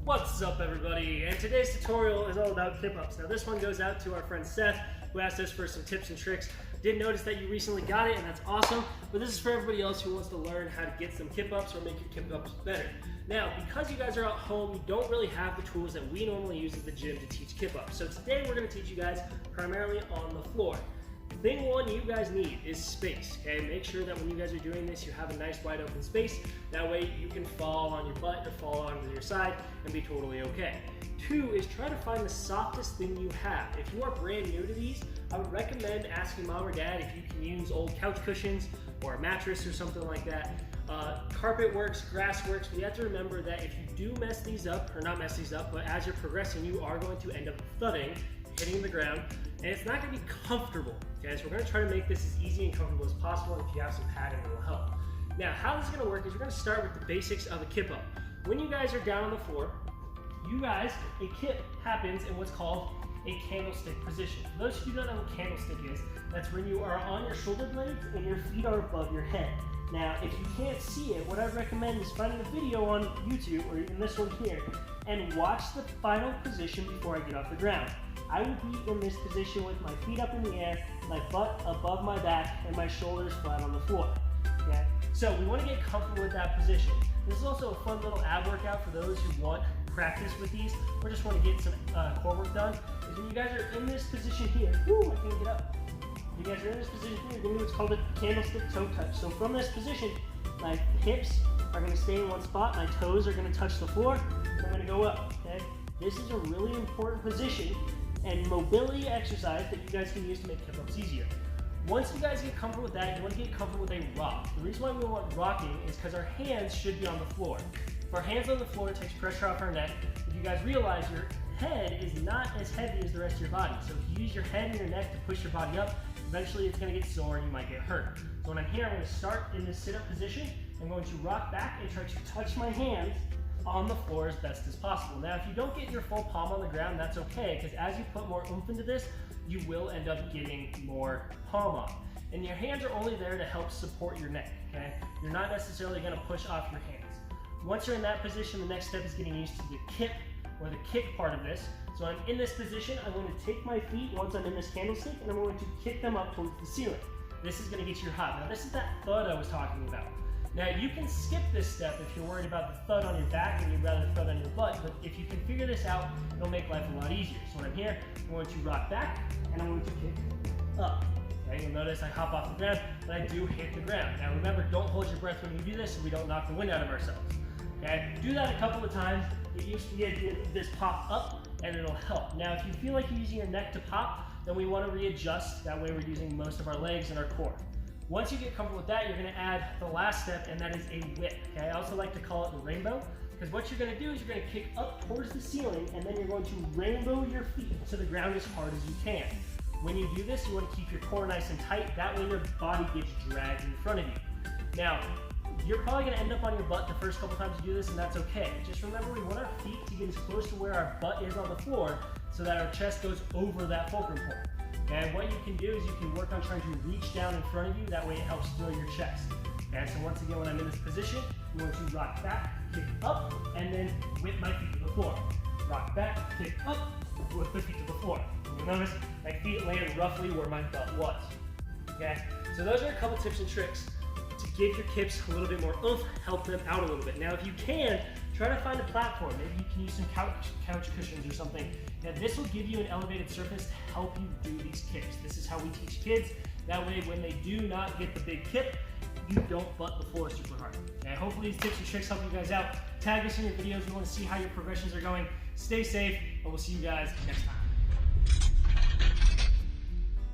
What's up, everybody? And today's tutorial is all about kip ups. Now this one goes out to our friend Seth, who asked us for some tips and tricks. Did notice that you recently got it, and that's awesome, but this is for everybody else who wants to learn how to get some kip ups or make your kip ups better. Now, because you guys are at home, you don't really have the tools that we normally use at the gym to teach kip ups. So today we're going to teach you guys primarily on the floor. Thing one you guys need is space, okay? Make sure that when you guys are doing this, you have a nice wide open space. That way you can fall on your butt or fall onto your side and be totally okay. Two is try to find the softest thing you have. If you are brand new to these, I would recommend asking mom or dad if you can use old couch cushions or a mattress or something like that. Carpet works, grass works, but you have to remember that if you do mess these up, or not mess these up, but as you're progressing, you are going to end up thudding, hitting the ground, and it's not going to be comfortable. Okay, so we're going to try to make this as easy and comfortable as possible, and if you have some padding, it will help. Now, how this is going to work is we're going to start with the basics of a kip up. When you guys are down on the floor, a kip happens in what's called a candlestick position. For those of you who don't know what candlestick is, that's when you are on your shoulder blades and your feet are above your head. Now, if you can't see it, what I recommend is finding a video on YouTube, or even this one here, and watch the final position before I get off the ground. I will be in this position with my feet up in the air, my butt above my back, and my shoulders flat on the floor. Okay? So we want to get comfortable with that position. This is also a fun little ab workout for those who want practice with these, or just want to get some core work done. Is when you guys are in this position here, I can't get up. You guys are in this position here, you're going to do what's called a candlestick toe touch. So from this position, my hips are going to stay in one spot, my toes are going to touch the floor, and I'm going to go up. Okay? This is a really important position and mobility exercise that you guys can use to make kip ups easier. Once you guys get comfortable with that, you want to get comfortable with a rock. The reason why we want rocking is because our hands should be on the floor. If our hands on the floor, it takes pressure off our neck. If you guys realize your head is not as heavy as the rest of your body, so if you use your head and your neck to push your body up, eventually it's going to get sore and you might get hurt. So when I'm here, I'm going to start in this sit-up position. I'm going to rock back and try to touch my hands on the floor as best as possible. Now, if you don't get your full palm on the ground, that's okay, because as you put more oomph into this, you will end up getting more palm off. And your hands are only there to help support your neck, okay? You're not necessarily going to push off your hands. Once you're in that position, the next step is getting used to the kip, or the kick part of this. So I'm in this position, I'm going to take my feet once I'm in this candlestick, and I'm going to kick them up towards the ceiling. This is going to get you hot. Now, this is that thud I was talking about. Now, you can skip this step if you're worried about the thud on your back and you'd rather thud on your butt, but if you can figure this out, it'll make life a lot easier. So when I'm here, I'm going to rock back and I'm going to kick up. Okay, you'll notice I hop off the ground, but I do hit the ground. Now remember, don't hold your breath when you do this so we don't knock the wind out of ourselves. Okay, do that a couple of times. Get used to the idea of this pop up and it'll help. Now, if you feel like you're using your neck to pop, then we want to readjust. That way we're using most of our legs and our core. Once you get comfortable with that, you're going to add the last step, and that is a whip. Okay? I also like to call it the rainbow, because what you're going to do is you're going to kick up towards the ceiling, and then you're going to rainbow your feet to the ground as hard as you can. When you do this, you want to keep your core nice and tight. That way your body gets dragged in front of you. Now, you're probably going to end up on your butt the first couple times you do this, and that's okay. Just remember, we want our feet to get as close to where our butt is on the floor so that our chest goes over that fulcrum point. And what you can do is you can work on trying to reach down in front of you. That way it helps fill your chest. And so once again, when I'm in this position, I'm going to rock back, kick up, and then whip my feet to the floor. Rock back, kick up, whip my feet to the floor. And you'll notice my feet land roughly where my butt was. Okay? So those are a couple tips and tricks to give your kips a little bit more oomph, help them out a little bit. Now, if you can, try to find a platform. Maybe you can use some couch cushions or something. Now, this will give you an elevated surface to help you do these kips. This is how we teach kids. That way, when they do not get the big kip, you don't butt the floor super hard. Okay? Hopefully, these tips and tricks help you guys out. Tag us in your videos. We want to see how your progressions are going. Stay safe, and we'll see you guys next time.